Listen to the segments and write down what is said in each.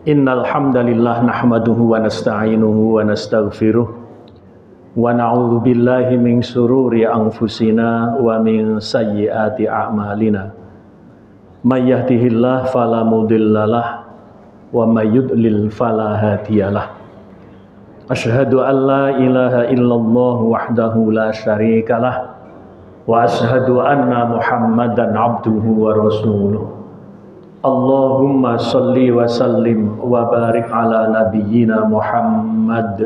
Innal hamdalillah nahmaduhu wa nasta'inuhu wa nastaghfiruh wa na'udzu billahi min shururi anfusina wa min sayyiati a'malina. May yahdihillahu fala mudhillalah wa may yudlil fala hadiyalah. Asyhadu an la ilaha illallah wahdahu la syarikalah wa asyhadu anna Muhammadan abduhu wa rasuluh. Allahumma salli wa sallim wa barik ala nabiyyina Muhammad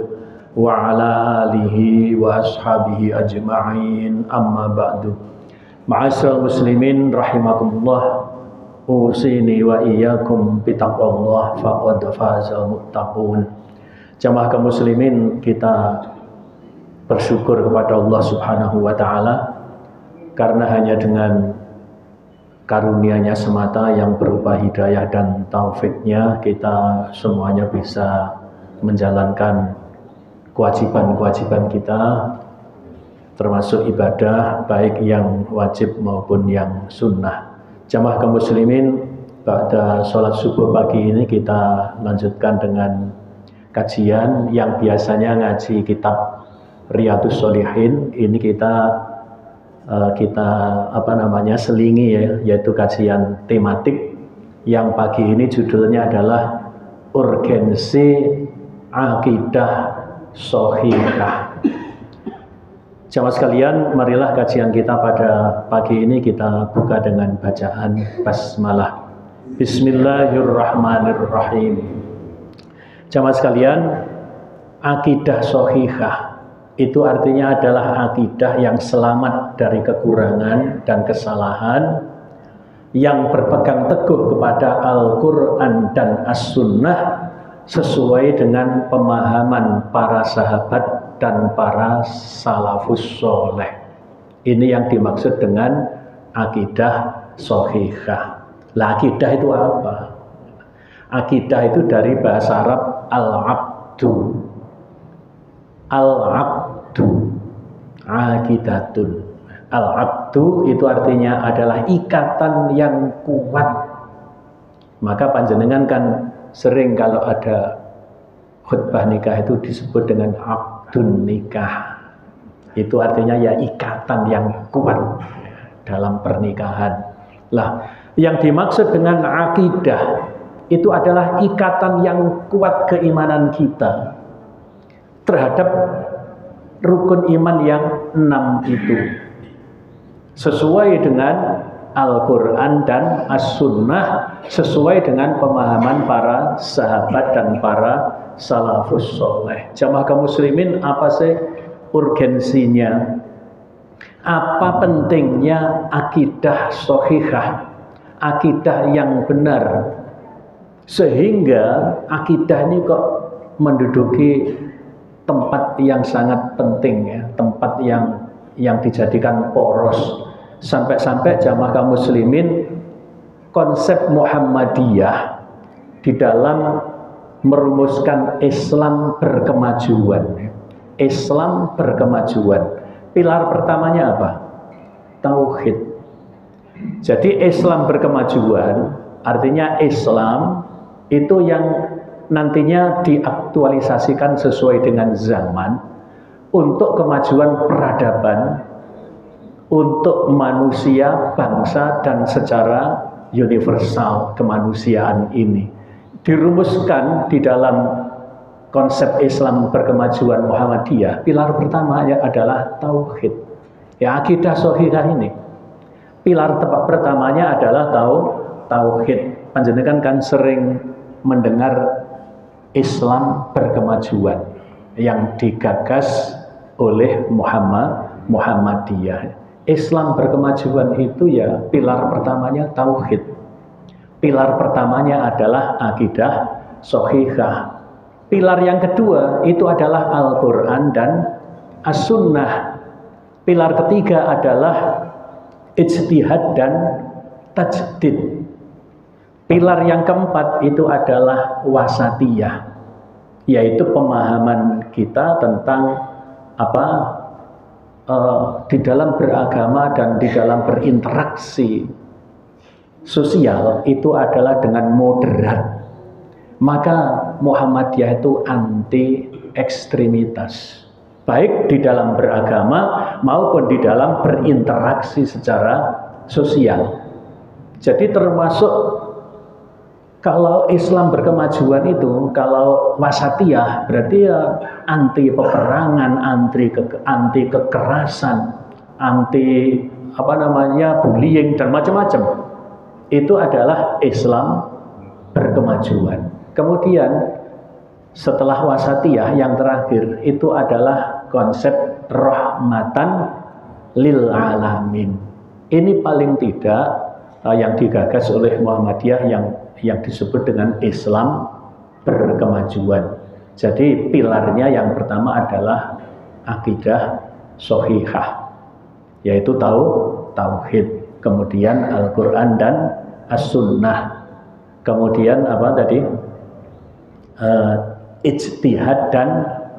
wa ala alihi wa ashabihi ajma'in, amma ba'du. Ma'asyiral muslimin rahimakumullah, usini wa iyyakum bitaqwallah faqad fazal muttaqun. Jamaah kaum muslimin, kita bersyukur kepada Allah Subhanahu wa taala karena hanya dengan karunia-Nya semata yang berupa hidayah dan taufiknya kita semuanya bisa menjalankan kewajiban-kewajiban kita, termasuk ibadah baik yang wajib maupun yang sunnah. Jamaah kaum muslimin, pada sholat subuh pagi ini kita lanjutkan dengan kajian yang biasanya ngaji kitab Riyadhus Shalihin. Ini kita selingi ya, yaitu kajian tematik yang pagi ini judulnya adalah urgensi akidah shahihah. Jamaah sekalian, marilah kajian kita pada pagi ini kita buka dengan bacaan basmalah. Bismillahirrahmanirrahim. Jamaah sekalian, akidah shahihah itu artinya adalah akidah yang selamat dari kekurangan dan kesalahan, yang berpegang teguh kepada Al-Quran dan As-Sunnah sesuai dengan pemahaman para sahabat dan para salafus soleh. Ini yang dimaksud dengan akidah shahihah. Lah, akidah itu apa? Akidah itu dari bahasa Arab al-abdu. Al-abdu, aqidatun. Al-abdu itu artinya adalah ikatan yang kuat. Maka panjenengan kan sering kalau ada khutbah nikah itu disebut dengan abdun nikah. Itu artinya ya ikatan yang kuat dalam pernikahan. Lah, yang dimaksud dengan akidah itu adalah ikatan yang kuat keimanan kita terhadap rukun iman yang 6 itu, sesuai dengan Al-Quran dan As-Sunnah, sesuai dengan pemahaman para sahabat dan para salafus soleh. Jamaah kaum muslimin, apa sih urgensinya? Apa pentingnya akidah shahihah, akidah yang benar, sehingga akidah ini kok menduduki tempat yang sangat penting ya, tempat yang dijadikan poros, sampai-sampai jamaah kaum muslimin konsep Muhammadiyah di dalam merumuskan Islam berkemajuan. Islam berkemajuan, pilar pertamanya apa? Tauhid. Jadi Islam berkemajuan artinya Islam itu yang nantinya diaktualisasikan sesuai dengan zaman untuk kemajuan peradaban, untuk manusia, bangsa, dan secara universal kemanusiaan ini. Dirumuskan di dalam konsep Islam berkemajuan Muhammadiyah, pilar pertamanya adalah tauhid. Ya, akidah shahihah ini. Pilar pertamanya adalah tauhid. Panjenengan kan sering mendengar Islam berkemajuan yang digagas oleh Muhammadiyah. Islam berkemajuan itu ya pilar pertamanya tauhid. Pilar pertamanya adalah akidah shahihah. Pilar yang kedua itu adalah Al-Quran dan As-Sunnah. Pilar ketiga adalah ijtihad dan tajdid. Pilar yang keempat itu adalah wasatiyah, yaitu pemahaman kita tentang di dalam beragama dan di dalam berinteraksi sosial itu adalah dengan moderat. Maka Muhammadiyah itu anti ekstremitas, baik di dalam beragama maupun di dalam berinteraksi secara sosial. Jadi termasuk kalau Islam berkemajuan itu, kalau wasatiyah berarti ya anti peperangan, anti kekerasan, anti bullying dan macam-macam. Itu adalah Islam berkemajuan. Kemudian setelah wasatiyah yang terakhir itu adalah konsep rahmatan lil alamin. Ini paling tidak yang digagas oleh Muhammadiyah yang disebut dengan Islam berkemajuan. Jadi pilarnya yang pertama adalah akidah shahihah, yaitu tauhid, kemudian Al-Quran dan As-Sunnah, kemudian ijtihad dan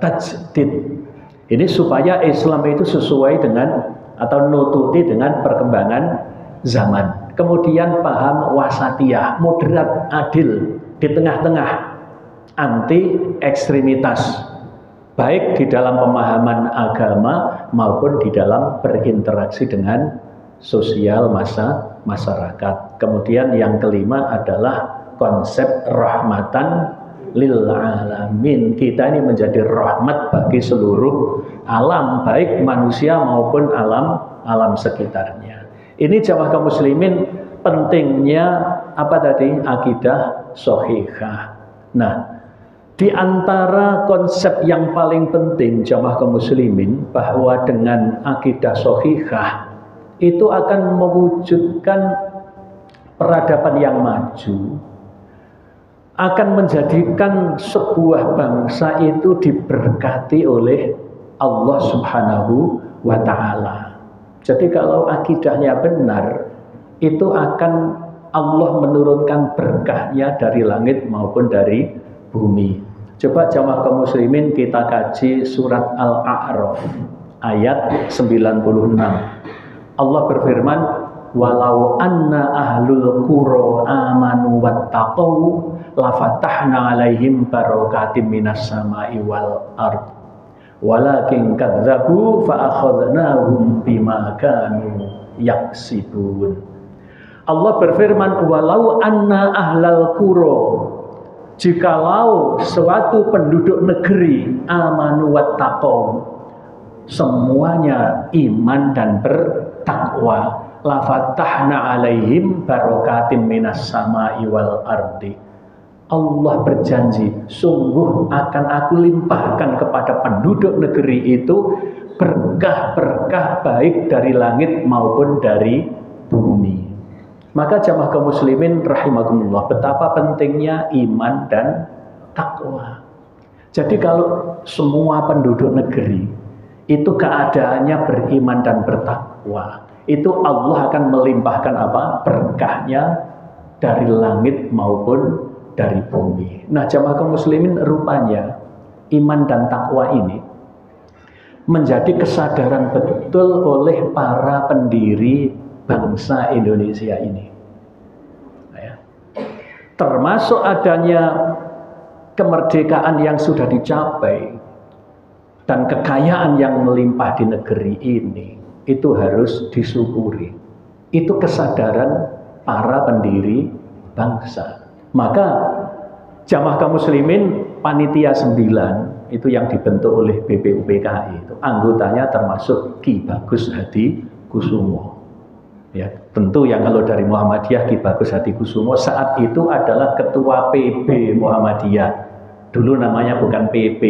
tajdid. Ini supaya Islam itu sesuai dengan atau nututi dengan perkembangan zaman. Kemudian paham wasatiyah, moderat, adil, di tengah-tengah, anti ekstremitas, baik di dalam pemahaman agama maupun di dalam berinteraksi dengan sosial masyarakat. Kemudian yang kelima adalah konsep rahmatan lil alamin. Kita ini menjadi rahmat bagi seluruh alam, baik manusia maupun alam sekitarnya. Ini jamaah kaum muslimin pentingnya akidah shahihah. Nah, di antara konsep yang paling penting jamaah kaum muslimin bahwa dengan akidah shahihah itu akan mewujudkan peradaban yang maju, akan menjadikan sebuah bangsa itu diberkati oleh Allah Subhanahu wa ta'ala. Jadi kalau akidahnya benar, itu akan Allah menurunkan berkahnya dari langit maupun dari bumi. Coba jamaah kaum muslimin kita kaji surat Al-A'raf ayat 96. Allah berfirman, walau anna ahlul qura amanu wattaqau lafatahna alaihim barakatim minas samai wal ard walakin kadzabu fa akhadnahum bima kanu yaksibun. Allah berfirman, walau anna ahlal qura, jikalau suatu penduduk negeri amanu wattaqau, semuanya iman dan bertakwa, lafatahna alaihim barakatim minas samai wal ardi. Allah berjanji, sungguh akan aku limpahkan kepada penduduk negeri itu berkah-berkah baik dari langit maupun dari bumi. Maka jamaah kaum muslimin rahimakumullah, betapa pentingnya iman dan takwa. Jadi kalau semua penduduk negeri itu keadaannya beriman dan bertakwa, itu Allah akan melimpahkan berkahnya dari langit maupun dari bumi. Nah jamaah kaum muslimin, rupanya iman dan takwa ini menjadi kesadaran betul oleh para pendiri bangsa Indonesia ini. Termasuk adanya kemerdekaan yang sudah dicapai dan kekayaan yang melimpah di negeri ini, itu harus disyukuri. Itu kesadaran para pendiri bangsa. Maka jamaah kaum muslimin panitia 9 itu yang dibentuk oleh BPUPKI itu anggotanya termasuk Ki Bagus Hadi Kusumo. Ya, tentu yang kalau dari Muhammadiyah Ki Bagus Hadi Kusumo saat itu adalah ketua PB Muhammadiyah. Dulu namanya bukan PB,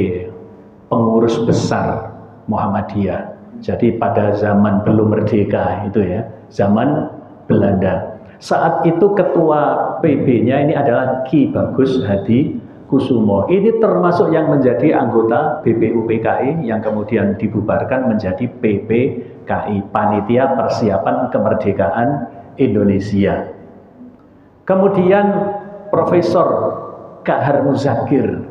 pengurus besar Muhammadiyah. Jadi pada zaman belum merdeka itu ya, zaman Belanda. Saat itu ketua PB-nya ini adalah Ki Bagus Hadi Kusumo. Ini termasuk yang menjadi anggota BPUPKI yang kemudian dibubarkan menjadi PPKI, Panitia Persiapan Kemerdekaan Indonesia. Kemudian Profesor Kahar Muzakir,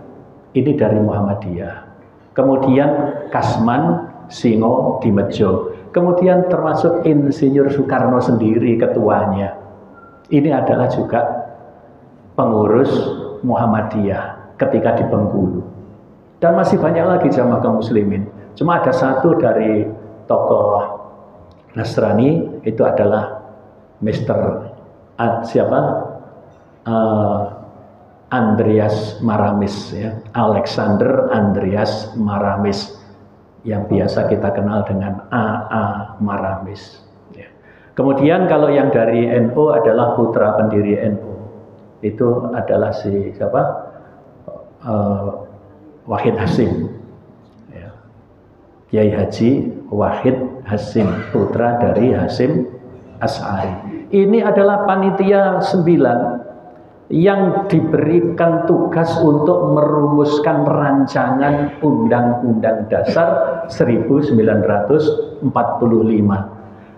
ini dari Muhammadiyah. Kemudian Kasman Singo Dimejo. Kemudian termasuk Insinyur Soekarno sendiri ketuanya. Ini adalah juga pengurus Muhammadiyah ketika di Bengkulu. Dan masih banyak lagi jamaah kaum muslimin. Cuma ada satu dari tokoh Nasrani, itu adalah Mr. Andreas Maramis, ya. Alexander Andreas Maramis, yang biasa kita kenal dengan A.A. Maramis. Ya. Kemudian kalau yang dari NU adalah putra pendiri NU, itu adalah si siapa? Wahid Hasim. Ya. Kiai Haji Wahid Hasim, putra dari Hasim Asy'ari. Ini adalah panitia 9 yang diberikan tugas untuk merumuskan rancangan Undang-Undang Dasar 1945.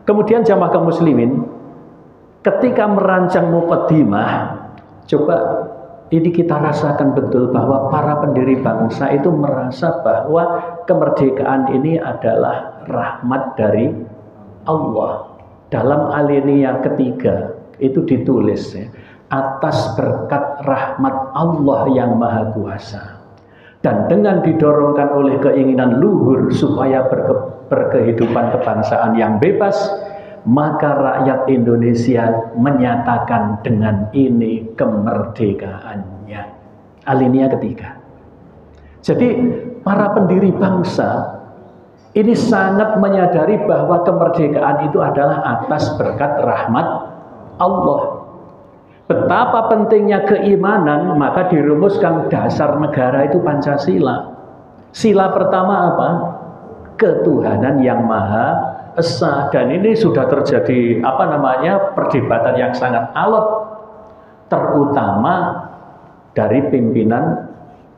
Kemudian jamaah kaum muslimin ketika merancang muqaddimah, coba ini kita rasakan betul bahwa para pendiri bangsa itu merasa bahwa kemerdekaan ini adalah rahmat dari Allah. Dalam alinea ketiga itu ditulis, ya, atas berkat rahmat Allah yang Maha Kuasa, dan dengan didorongkan oleh keinginan luhur supaya berkehidupan kebangsaan yang bebas, maka rakyat Indonesia menyatakan dengan ini kemerdekaannya. Alinea ketiga. Jadi para pendiri bangsa ini sangat menyadari bahwa kemerdekaan itu adalah atas berkat rahmat Allah. Betapa pentingnya keimanan, maka dirumuskan dasar negara itu Pancasila. Sila pertama apa? Ketuhanan yang Maha Esa. Dan ini sudah terjadi perdebatan yang sangat alot, terutama dari pimpinan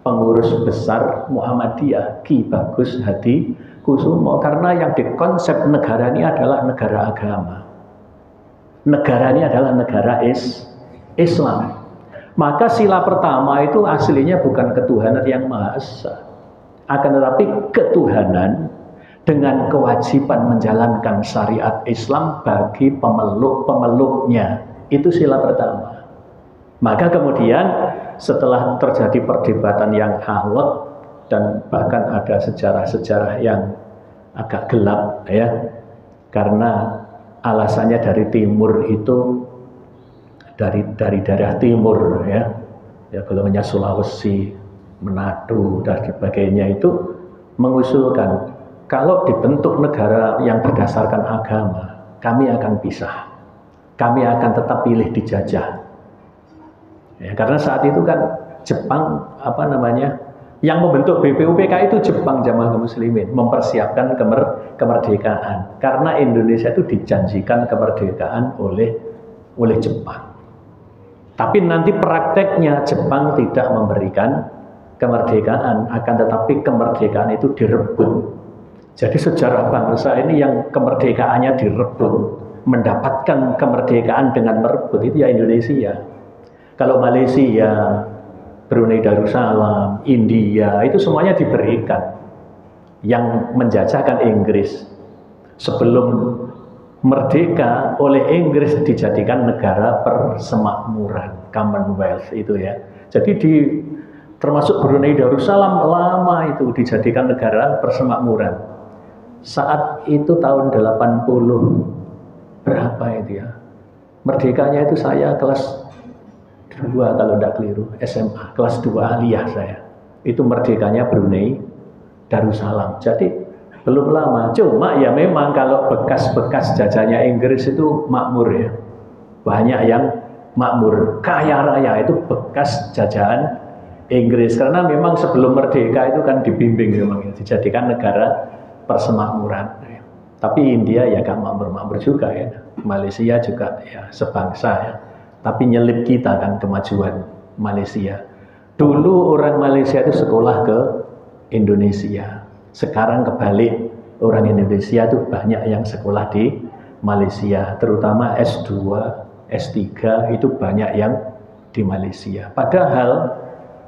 pengurus besar Muhammadiyah, Ki Bagus Hadi Kusumo, karena yang dikonsep negara ini adalah negara agama. Negara ini adalah negara Islam. Maka sila pertama itu aslinya bukan ketuhanan yang Maha Esa, akan tetapi ketuhanan dengan kewajiban menjalankan syariat Islam bagi pemeluk-pemeluknya. Itu sila pertama. Maka kemudian setelah terjadi perdebatan yang alot dan bahkan ada sejarah-sejarah yang agak gelap, ya, karena alasannya dari timur itu dari daerah timur, ya golongannya Sulawesi, Manado dan sebagainya, itu mengusulkan kalau dibentuk negara yang berdasarkan agama, kami akan pisah, kami akan tetap pilih dijajah, ya, karena saat itu kan Jepang yang membentuk BPUPK itu Jepang, jamaah kaum muslimin, mempersiapkan kemerdekaan, karena Indonesia itu dijanjikan kemerdekaan oleh Jepang. Tapi nanti prakteknya Jepang tidak memberikan kemerdekaan, akan tetapi kemerdekaan itu direbut. Jadi sejarah bangsa ini yang kemerdekaannya direbut, mendapatkan kemerdekaan dengan merebut, itu ya Indonesia. Kalau Malaysia, Brunei Darussalam, India, itu semuanya diberikan. Yang menjajahkan Inggris sebelum merdeka oleh Inggris dijadikan negara persemakmuran, Commonwealth itu, ya. Jadi termasuk Brunei Darussalam lama itu dijadikan negara persemakmuran. Saat itu tahun 80 berapa itu, ya, merdekanya itu saya kelas 2 kalau tidak keliru, SMA, kelas 2 aliyah saya. Itu merdekanya Brunei Darussalam. Jadi belum lama. Cuma ya memang kalau bekas-bekas jajahnya Inggris itu makmur, ya. Banyak yang makmur, kaya raya itu bekas jajahan Inggris. Karena memang sebelum merdeka itu kan dibimbing memang, ya, dijadikan negara persemakmuran. Ya. Tapi India ya gak makmur-makmur juga, ya. Malaysia juga ya sebangsa, ya. Tapi nyelip kita kan kemajuan Malaysia. Dulu orang Malaysia itu sekolah ke Indonesia. Sekarang kebalik, orang Indonesia itu banyak yang sekolah di Malaysia, terutama S2, S3 itu banyak yang di Malaysia. Padahal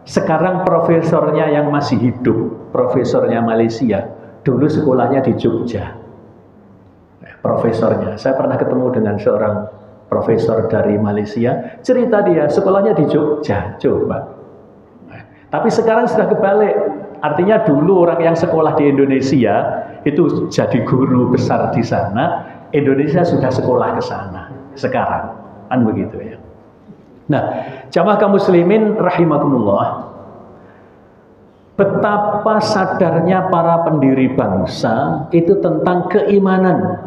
sekarang profesornya yang masih hidup, profesornya Malaysia, dulu sekolahnya di Jogja. Profesornya, saya pernah ketemu dengan seorang profesor dari Malaysia, cerita dia sekolahnya di Jogja, coba. Tapi sekarang sudah kebalik. Artinya dulu orang yang sekolah di Indonesia itu jadi guru besar di sana, Indonesia sudah sekolah ke sana sekarang, kan begitu ya. Nah, jamaah kaum muslimin rahimakumullah, betapa sadarnya para pendiri bangsa itu tentang keimanan.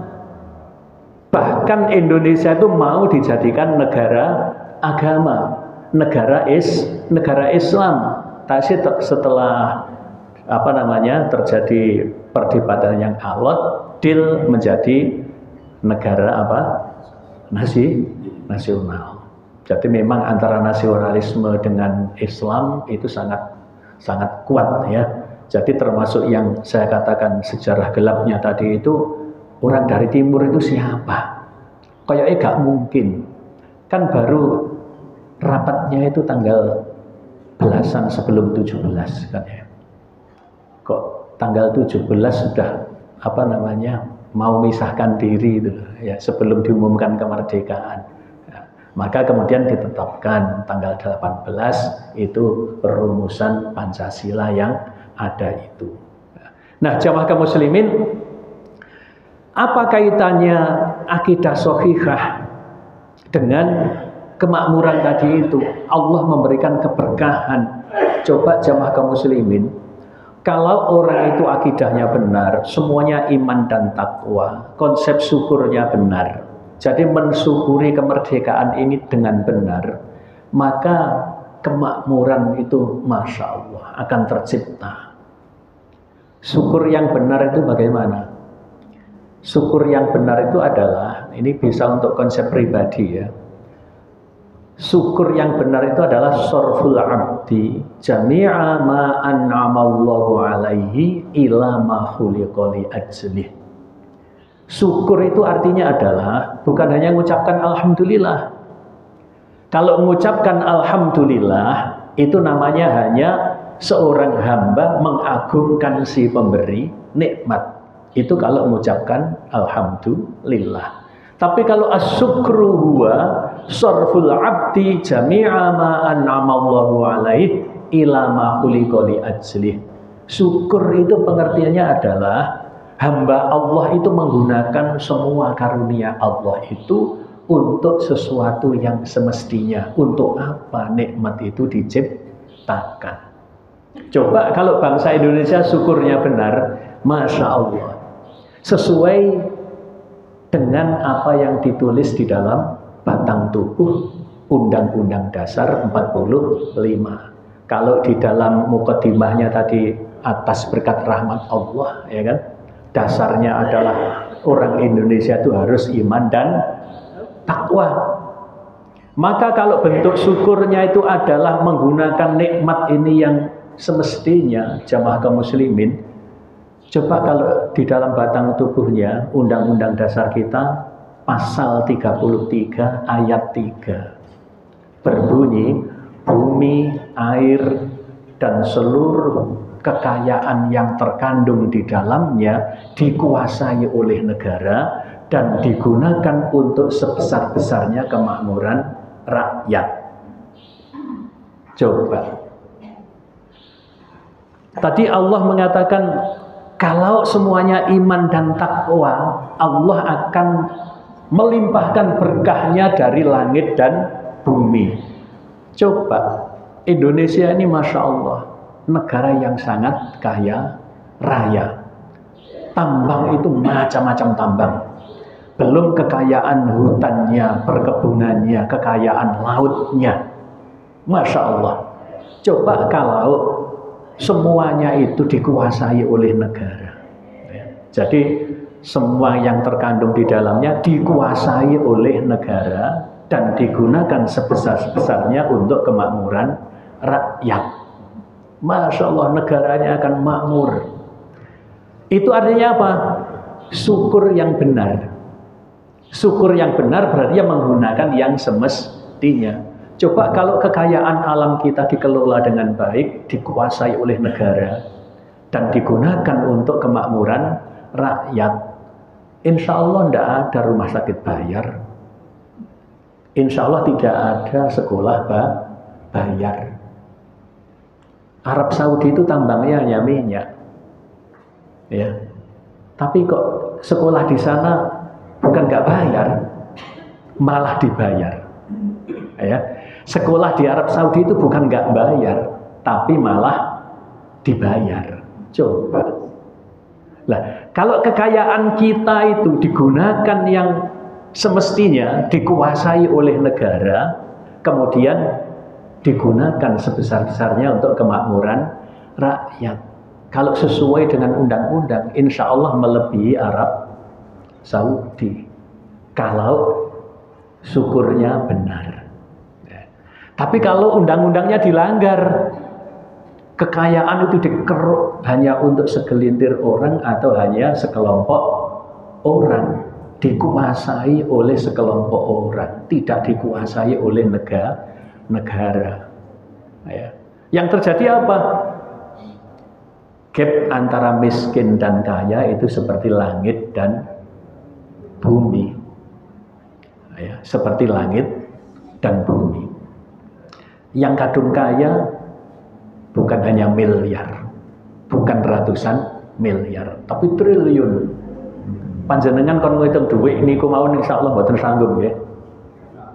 Bahkan Indonesia itu mau dijadikan negara agama, negara Islam. Tapi setelah terjadi perdebatan yang alot, deal menjadi negara nasional. Jadi memang antara nasionalisme dengan Islam itu sangat kuat ya. Jadi termasuk yang saya katakan sejarah gelapnya tadi itu, orang dari timur itu siapa? Kayaknya gak mungkin. Kan baru rapatnya itu tanggal belasan sebelum 17 kan ya. Kok tanggal 17 sudah mau misahkan diri itu ya, sebelum diumumkan kemerdekaan. Ya, maka kemudian ditetapkan tanggal 18 itu perumusan Pancasila yang ada itu. Nah, jamaah kaum muslimin, apa kaitannya akidah shahihah dengan kemakmuran tadi itu? Allah memberikan keberkahan. Coba jamaah kaum muslimin, kalau orang itu akidahnya benar, semuanya iman dan takwa, konsep syukurnya benar, jadi mensyukuri kemerdekaan ini dengan benar, maka kemakmuran itu Masya Allah akan tercipta. Syukur yang benar itu bagaimana? Syukur yang benar itu adalah, ini bisa untuk konsep pribadi ya. Syukur yang benar itu adalah sorful abdi jami'a ma an'amallahu alaihi ila ma khuliqa li ajlih. Syukur itu artinya adalah bukan hanya mengucapkan alhamdulillah. Kalau mengucapkan alhamdulillah itu namanya hanya seorang hamba mengagungkan si pemberi nikmat. Itu kalau mengucapkan alhamdulillah. Tapi kalau asyukru huwa sarful abdi jami'a ma an'amallahu alaihi ila ma khuliqa li ajlih. Syukur itu pengertiannya adalah hamba Allah itu menggunakan semua karunia Allah itu untuk sesuatu yang semestinya. Untuk apa nikmat itu diciptakan? Coba kalau bangsa Indonesia syukurnya benar, Masya Allah, sesuai dengan apa yang ditulis di dalam batang tubuh Undang-Undang Dasar 45. Kalau di dalam mukaddimahnya tadi atas berkat rahmat Allah, ya kan, dasarnya adalah orang Indonesia itu harus iman dan takwa. Maka kalau bentuk syukurnya itu adalah menggunakan nikmat ini yang semestinya, jamaah kaum muslimin, coba kalau di dalam batang tubuhnya Undang-Undang Dasar kita pasal 33 ayat 3 berbunyi, bumi, air, dan seluruh kekayaan yang terkandung di dalamnya dikuasai oleh negara dan digunakan untuk sebesar-besarnya kemakmuran rakyat. Coba. Tadi Allah mengatakan kalau semuanya iman dan takwa, Allah akan melimpahkan berkahnya dari langit dan bumi. Coba, Indonesia ini Masya Allah, negara yang sangat kaya raya. Tambang itu macam-macam tambang. Belum kekayaan hutannya, perkebunannya, kekayaan lautnya. Masya Allah. Coba kalau semuanya itu dikuasai oleh negara. Jadi semua yang terkandung di dalamnya dikuasai oleh negara dan digunakan sebesar-besarnya untuk kemakmuran rakyat. Masya Allah, negaranya akan makmur. Itu artinya apa? Syukur yang benar. Syukur yang benar berarti menggunakan yang semestinya. Coba kalau kekayaan alam kita dikelola dengan baik, dikuasai oleh negara, dan digunakan untuk kemakmuran rakyat, insya Allah tidak ada rumah sakit bayar, insya Allah tidak ada sekolah bayar. Arab Saudi itu tambangnya hanya minyak, ya. Tapi kok sekolah di sana bukan nggak bayar, malah dibayar. Ya, sekolah di Arab Saudi itu bukan nggak bayar, tapi malah dibayar. Coba. Lah, kalau kekayaan kita itu digunakan yang semestinya dikuasai oleh negara, kemudian digunakan sebesar-besarnya untuk kemakmuran rakyat. Kalau sesuai dengan undang-undang, insya Allah melebihi Arab Saudi. Kalau syukurnya benar. Tapi kalau undang-undangnya dilanggar, kekayaan itu dikeruk hanya untuk segelintir orang atau hanya sekelompok orang, dikuasai oleh sekelompok orang, tidak dikuasai oleh negara. Ya. Yang terjadi apa? Gap antara miskin dan kaya itu seperti langit dan bumi. Ya, seperti langit dan bumi. Yang kadung kaya bukan hanya miliar, bukan ratusan miliar, tapi triliun. Panjenengan kon ngitung dhuwit niku mawon insyaallah mboten sanggup nggih.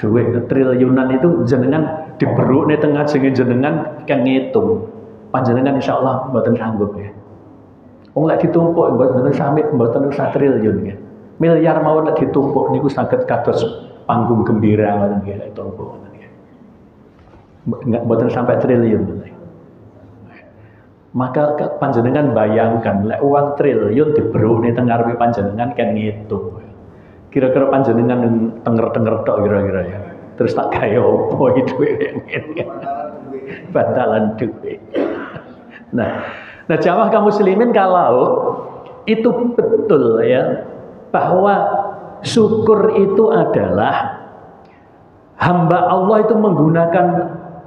Dhuwit triliunan itu jenengan diberukne teng ngajenge jenengan kan ngitung. Panjenengan insyaallah mboten sanggup ya. Wong lek ditumpuk mboten samit mboten sak triliun nggih. Miliar mawon lek ditumpuk niku saged kados panggung gembira ngoten nggih lek tumpuk ngoten nggih. Mboten sampai triliun. Maka panjenengan bayangkan lek uang triliun diberukne teng ngarepe panjenengan kan ngitung. Kira-kira panjenengan tenger-tenger tok kira-kira ya. Terus tak gawe opo iki dhuwit ngene. Bantalan dhuwit. Nah, jamaah kaum muslimin, kalau itu betul ya bahwa syukur itu adalah hamba Allah itu menggunakan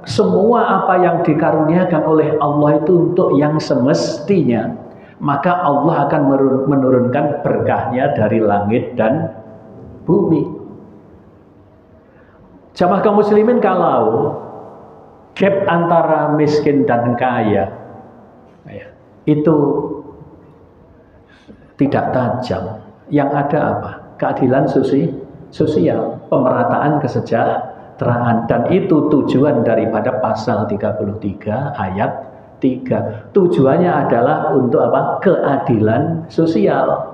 semua apa yang dikaruniakan oleh Allah itu untuk yang semestinya, maka Allah akan menurunkan berkahnya dari langit dan bumi. Jamaah kaum muslimin, kalau gap antara miskin dan kaya itu tidak tajam, yang ada apa? Keadilan sosial, pemerataan kesejahteraan, dan itu tujuan daripada pasal 33 ayat 3. Tujuannya adalah untuk apa? Keadilan sosial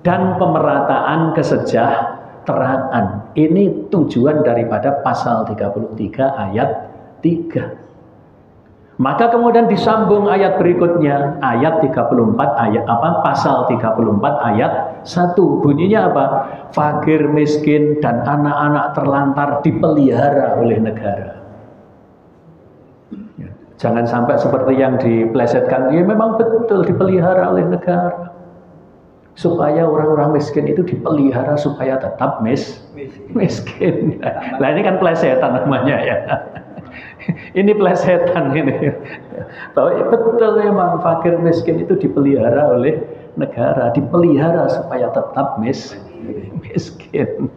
dan pemerataan kesejahteraan. Ini tujuan daripada pasal 33 ayat 3. Maka kemudian disambung ayat berikutnya, ayat 34 ayat apa? Pasal 34 ayat 1. Bunyinya apa? Fakir, miskin dan anak-anak terlantar dipelihara oleh negara. Jangan sampai seperti yang diplesetkan, ya memang betul dipelihara oleh negara. Supaya orang-orang miskin itu dipelihara supaya tetap miskin. Nah ini kan plesetan namanya ya. Ini plesetan ini. Bahwa betul memang fakir miskin itu dipelihara oleh negara, dipelihara supaya tetap miskin.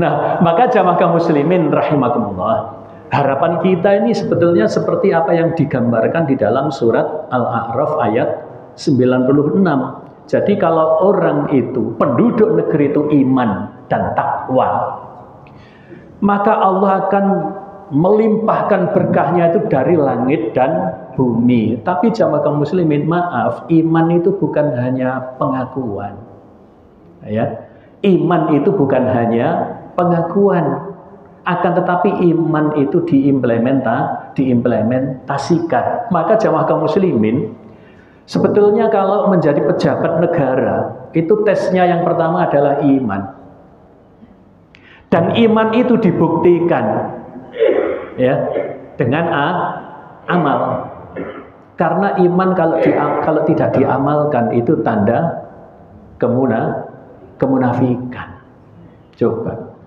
Nah, maka jamaah kaum muslimin rahimakumullah, harapan kita ini sebetulnya seperti apa yang digambarkan di dalam surat Al-A'raf ayat 96. Jadi kalau orang itu, penduduk negeri itu iman dan takwa, maka Allah akan melimpahkan berkahnya itu dari langit dan bumi. Tapi jamaah kaum muslimin, maaf, iman itu bukan hanya pengakuan. Ya, iman itu bukan hanya pengakuan, akan tetapi iman itu diimplementasikan. Maka jamaah kaum muslimin, sebetulnya kalau menjadi pejabat negara, itu tesnya yang pertama adalah iman. Dan iman itu dibuktikan ya dengan amal. Karena iman kalau tidak diamalkan itu tanda kemunafikan. Coba.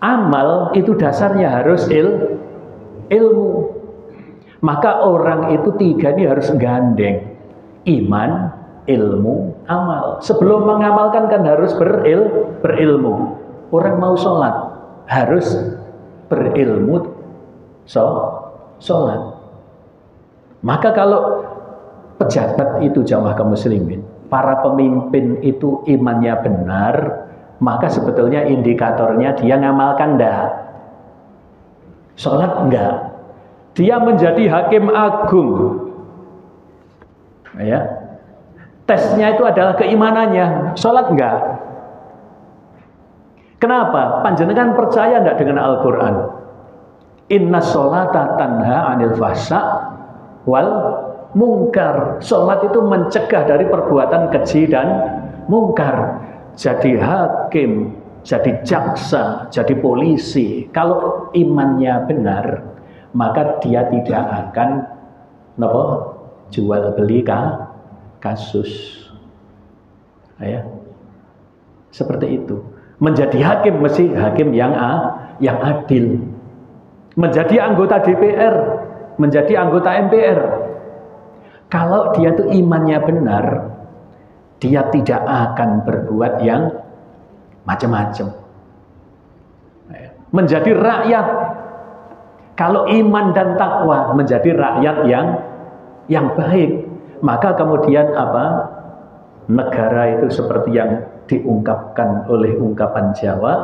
Amal itu dasarnya harus ilmu. Maka orang itu tiga ini harus gandeng. Iman, ilmu, amal. Sebelum mengamalkan kan harus berilmu. Orang mau sholat, harus berilmu sholat. Maka kalau pejabat itu jamaah kaum muslimin, para pemimpin itu imannya benar, maka sebetulnya indikatornya dia ngamalkan enggak? Sholat enggak? Dia menjadi hakim agung. Ya. Tesnya itu adalah keimanannya. Sholat enggak? Kenapa? Panjenengan percaya enggak dengan Al-Quran? Inna sholata tanha anil fahsya wal mungkar. Sholat itu mencegah dari perbuatan keji dan mungkar. Jadi hakim, jadi jaksa, jadi polisi, kalau imannya benar, maka dia tidak akan jual beli kasus. Ya. Seperti itu. Menjadi hakim mesti hakim yang adil. Menjadi anggota DPR, menjadi anggota MPR. Kalau dia itu imannya benar, dia tidak akan berbuat yang macam-macam. Menjadi rakyat, kalau iman dan takwa menjadi rakyat yang baik, maka kemudian apa? Negara itu seperti yang diungkapkan oleh ungkapan Jawa,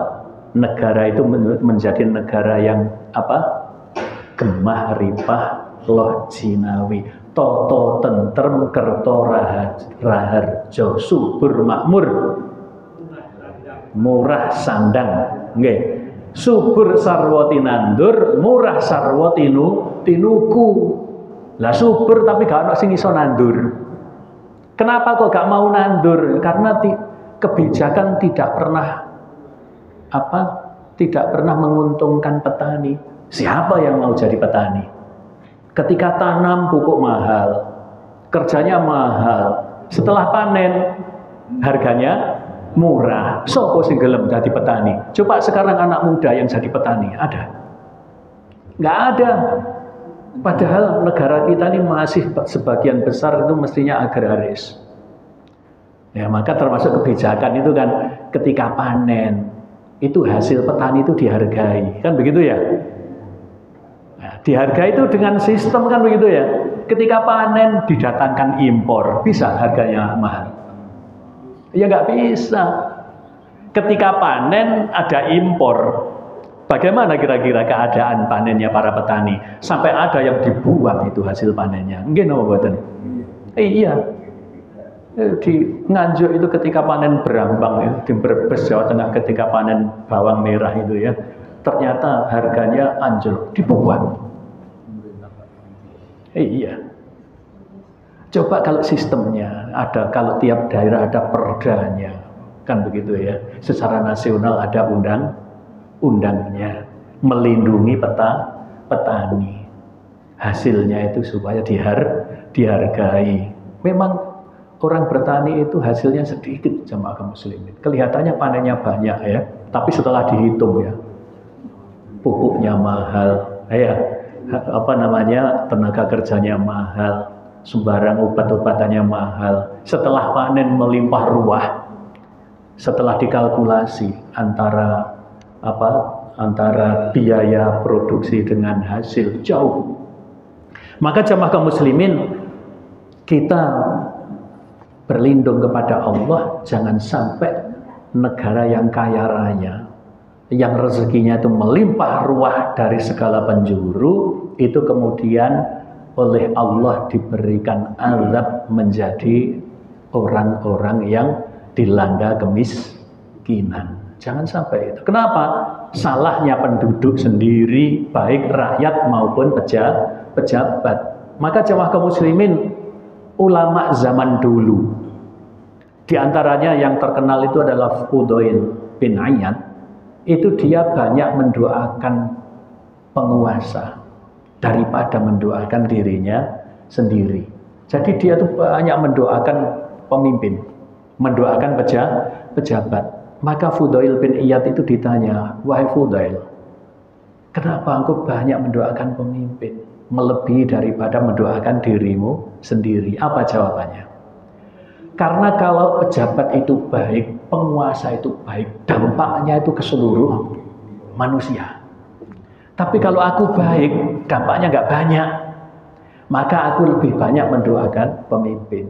negara itu menjadi negara yang apa? Gemah ripah loh jinawi, toto tentrem kerto raharjo, subur makmur, murah sandang, nggih. Subur sarwa tinandur, murah sarwa tinuku. Lah subur tapi gak ono sing iso nandur. Kenapa kok gak mau nandur? Karena kebijakan tidak pernah menguntungkan petani. Siapa yang mau jadi petani? Ketika tanam pupuk mahal, kerjanya mahal. Setelah panen, harganya murah. Sopo sing gelem jadi petani? Coba sekarang anak muda yang jadi petani, ada? Nggak ada. Padahal negara kita ini masih sebagian besar itu mestinya agraris. Ya, maka termasuk kebijakan itu kan ketika panen, itu hasil petani itu dihargai. Kan begitu ya? Nah, dihargai itu dengan sistem kan begitu ya. Ketika panen didatangkan impor, bisa harganya mahal? Ya nggak bisa. Ketika panen ada impor, bagaimana kira-kira keadaan panennya para petani? Sampai ada yang dibuang itu hasil panennya. Nggih napa mboten? Iya. Di Nganjuk itu ketika panen berambang ya, di Brebes Jawa Tengah ketika panen bawang merah itu ya, ternyata harganya anjlok, dibuang. Iya. Coba kalau sistemnya ada, kalau tiap daerah ada perdanya, kan begitu ya. Secara nasional ada undang-undangnya, melindungi petani. Hasilnya itu supaya dihargai. Memang orang bertani itu hasilnya sedikit jamaah kaum muslimin. Kelihatannya panennya banyak ya, tapi setelah dihitung ya, pupuknya mahal, ya, tenaga kerjanya mahal, sembarang obat-obatannya mahal. Setelah panen melimpah ruah, setelah dikalkulasi antara biaya produksi dengan hasil jauh. Maka jamaah kaum muslimin, kita berlindung kepada Allah, jangan sampai negara yang kaya raya, yang rezekinya itu melimpah ruah dari segala penjuru, itu kemudian oleh Allah diberikan azab menjadi orang-orang yang dilanda kemiskinan. Jangan sampai itu. Kenapa? Salahnya penduduk sendiri, baik rakyat maupun pejabat. Maka jamaah kaum muslimin, ulama zaman dulu, di antaranya yang terkenal itu adalah Fudail bin Iyad. Itu dia banyak mendoakan penguasa daripada mendoakan dirinya sendiri. Jadi dia tuh banyak mendoakan pemimpin, mendoakan pejabat. Maka Fudail bin Iyad itu ditanya, wahai Fudail, kenapa engkau banyak mendoakan pemimpin melebihi daripada mendoakan dirimu sendiri? Apa jawabannya? Karena kalau pejabat itu baik, penguasa itu baik, dampaknya itu ke seluruh manusia. Tapi kalau aku baik, dampaknya nggak banyak. Maka aku lebih banyak mendoakan pemimpin.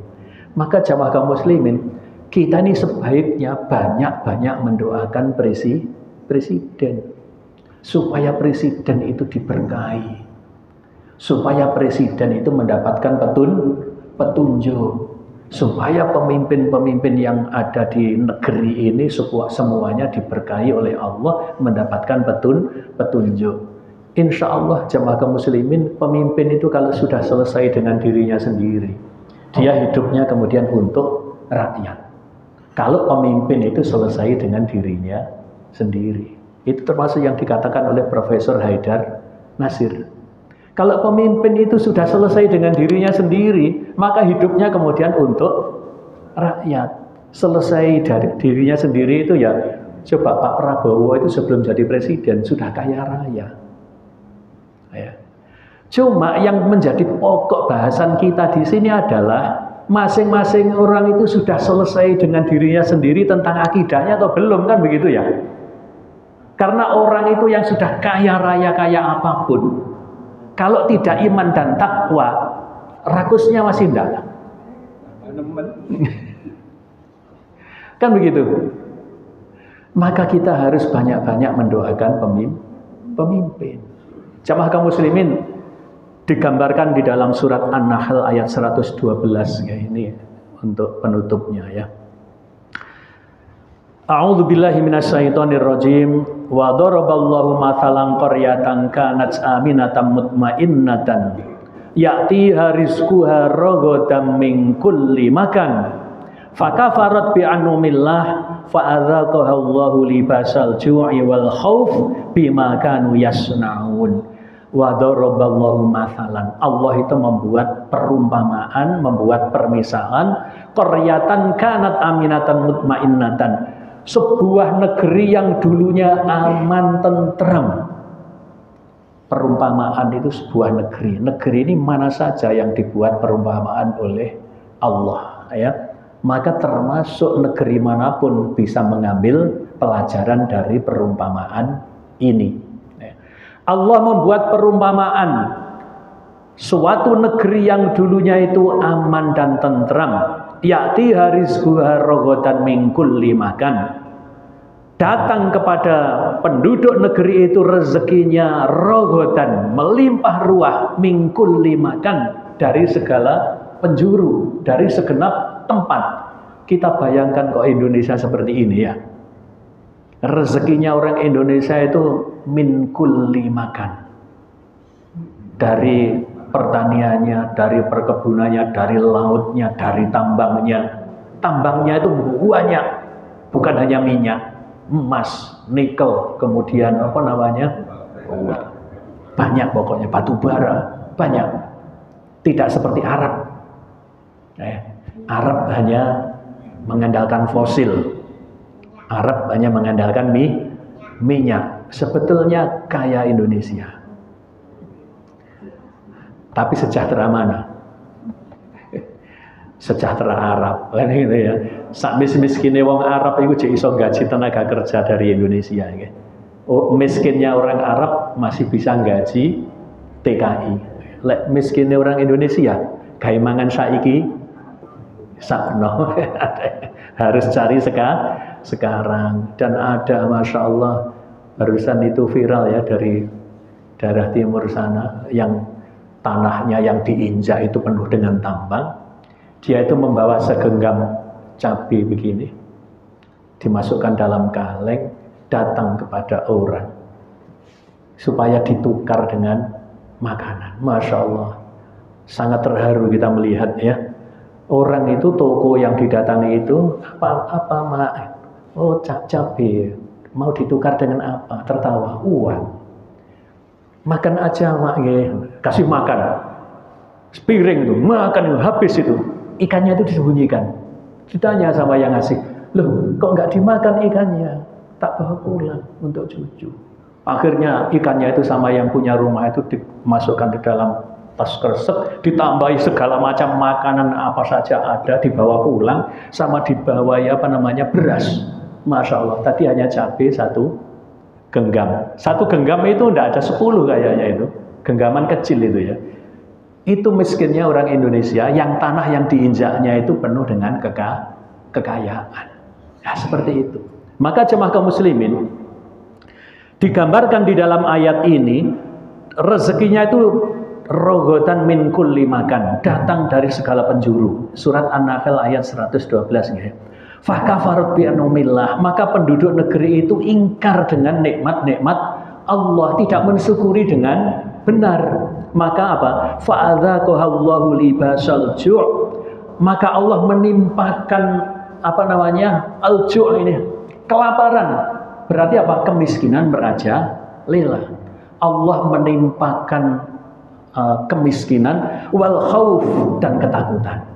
Maka jamaah kaum muslimin, kita ini sebaiknya banyak-banyak mendoakan presiden. Supaya presiden itu diberkahi. Supaya presiden itu mendapatkan petunjuk. Supaya pemimpin-pemimpin yang ada di negeri ini semuanya diberkahi oleh Allah, mendapatkan petunjuk. Insya Allah jamaah kaum muslimin, pemimpin itu kalau sudah selesai dengan dirinya sendiri, dia hidupnya kemudian untuk rakyat. Kalau pemimpin itu selesai dengan dirinya sendiri, itu termasuk yang dikatakan oleh Profesor Haidar Nasir. Kalau pemimpin itu sudah selesai dengan dirinya sendiri, maka hidupnya kemudian untuk rakyat. Selesai dari dirinya sendiri itu ya, coba Pak Prabowo itu sebelum jadi presiden sudah kaya raya. Ya. Cuma yang menjadi pokok bahasan kita di sini adalah masing-masing orang itu sudah selesai dengan dirinya sendiri tentang akidahnya atau belum, kan begitu ya? Karena orang itu yang sudah kaya raya kaya apapun, kalau tidak iman dan takwa, rakusnya masih enggak. Kan begitu. Maka kita harus banyak-banyak mendoakan pemimpin. Jamaah kaum muslimin, digambarkan di dalam surat An-Nahl ayat 112 ya, ini untuk penutupnya ya. A'udzu billahi minasyaitonir rajim. Wa daraballahu mathalan qaryatan kanat aminatan mutmainnatan ya'tiha rizquha ragadan min kulli makan fakafarat bi anumillah fa'adzaqaha Allahu libasal ju'i wal khauf bima kanu yasnaun. Wa daraballahu mathalan, Allah itu membuat perumpamaan, membuat permisalan, qaryatan kanat aminatan mutmainnatan, sebuah negeri yang dulunya aman tentram. Perumpamaan itu sebuah negeri. Negeri ini mana saja yang dibuat perumpamaan oleh Allah ya. Maka termasuk negeri manapun bisa mengambil pelajaran dari perumpamaan ini. Allah membuat perumpamaan suatu negeri yang dulunya itu aman dan tentram, ya'ti harizquha ragadan min kulli makan. Datang kepada penduduk negeri itu rezekinya ragadan, melimpah ruah, min kulli makan, dari segala penjuru, dari segenap tempat. Kita bayangkan kok Indonesia seperti ini ya. Rezekinya orang Indonesia itu min kulli makan. Dari pertaniannya, dari perkebunannya, dari lautnya, dari tambangnya. Tambangnya itu banyak, bukan hanya minyak, emas, nikel, kemudian apa namanya? Banyak pokoknya, batu bara, banyak. Tidak seperti Arab. Arab hanya mengandalkan fosil. Arab hanya mengandalkan minyak. Sebetulnya kaya Indonesia. Tapi sejahtera mana? Sejahtera Arab. Kan gitu ya. Sak miskinnya wong Arab itu jadi iso gaji tenaga kerja dari Indonesia. Oh, miskinnya orang Arab masih bisa gaji TKI. Lek miskinnya orang Indonesia, gawe mangan saiki sakno. Harus cari sekarang. Dan ada, Masya Allah, barusan itu viral ya dari daerah timur sana, yang tanahnya yang diinjak itu penuh dengan tambang. Dia itu membawa segenggam cabai begini, dimasukkan dalam kaleng, datang kepada orang supaya ditukar dengan makanan. Masya Allah, sangat terharu kita melihat ya. Orang itu, toko yang didatangi itu, apa mak? Oh, cabai. Mau ditukar dengan apa? Tertawa, uang. Makan aja mak, kasih makan. Sepiring itu, makan habis itu. Ikannya itu disembunyikan. Ditanya sama yang ngasih, loh kok nggak dimakan ikannya? Tak bawa pulang untuk cucu. Akhirnya ikannya itu sama yang punya rumah itu dimasukkan di dalam tas kresek, ditambahi segala macam makanan apa saja ada, dibawa pulang, sama dibawa beras. Masya Allah, tadi hanya cabai genggam. Satu genggam itu tidak ada 10 kayaknya itu. Genggaman kecil itu ya. Itu miskinnya orang Indonesia yang tanah yang diinjaknya itu penuh dengan kekayaan. Ya, seperti itu. Maka jemaah kaum muslimin, digambarkan di dalam ayat ini, rezekinya itu rogotan min kulli makan, datang dari segala penjuru. Surat An-Nahl ayat 112 ya. Fakafarat bi anumillah, maka penduduk negeri itu ingkar dengan nikmat-nikmat Allah, tidak mensyukuri dengan benar. Maka apa? Fa'adzaqahallahu libasal ju', maka Allah menimpakan al-ju' ini, kelaparan. Berarti apa? Kemiskinan merajalela. Allah menimpakan kemiskinan wal khauf, dan ketakutan.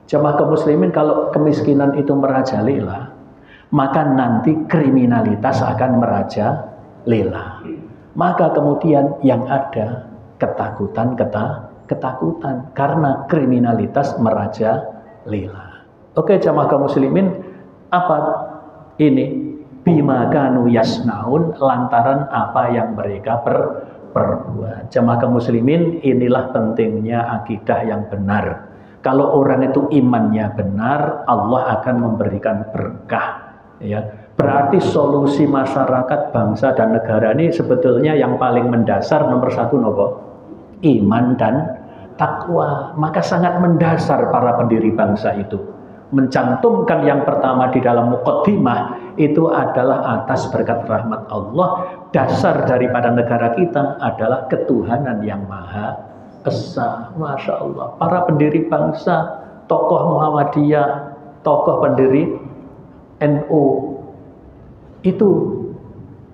Jemaah kaum muslimin, kalau kemiskinan itu merajalela, maka nanti kriminalitas akan merajalela. Maka kemudian yang ada ketakutan karena kriminalitas merajalela. Oke jemaah kaum muslimin, apa ini? Bima kanu yasnaun, lantaran apa yang mereka perbuat. Jemaah kaum muslimin, inilah pentingnya akidah yang benar. Kalau orang itu imannya benar, Allah akan memberikan berkah. Ya, berarti solusi masyarakat, bangsa dan negara ini sebetulnya yang paling mendasar nomor 1 nopo? Iman dan takwa. Maka sangat mendasar para pendiri bangsa itu mencantumkan yang pertama di dalam muqaddimah itu adalah atas berkat rahmat Allah. Dasar daripada negara kita adalah ketuhanan yang Maha Esa. Masya Allah, para pendiri bangsa, tokoh Muhammadiyah, tokoh pendiri NU itu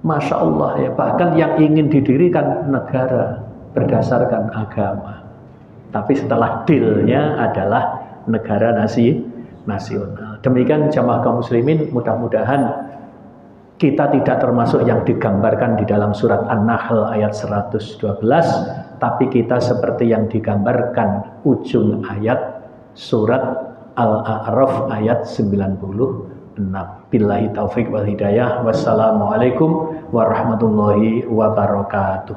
Masya Allah ya, bahkan yang ingin didirikan negara berdasarkan agama, tapi setelah dealnya adalah negara nasional. Demikian jamaah kaum muslimin, mudah-mudahan kita tidak termasuk yang digambarkan di dalam surat An-Nahl ayat 112, tapi kita seperti yang digambarkan ujung ayat surat Al-A'raf ayat 96. Billahi taufik wal hidayah. Wassalamualaikum warahmatullahi wabarakatuh.